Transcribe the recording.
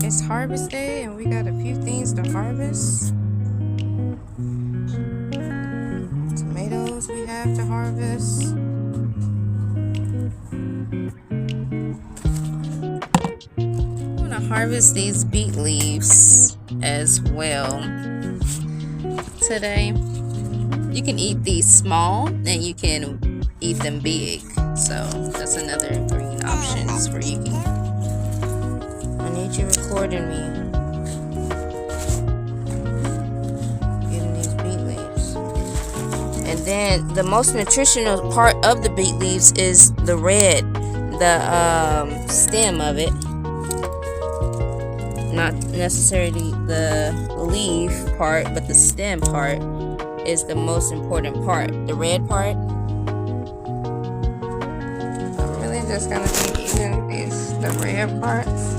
It's harvest day and we got a few things to harvest. Tomatoes we have to harvest. I'm gonna harvest these beet leaves as well today. You can eat these small and you can eat them big. So that's another green options for you. I need you recording me. Getting these beet leaves. And then the most nutritional part of the beet leaves is the red, the stem of it. Not necessarily the leaf part, but the stem part is the most important part. The red part. I'm really just gonna be eating the red parts.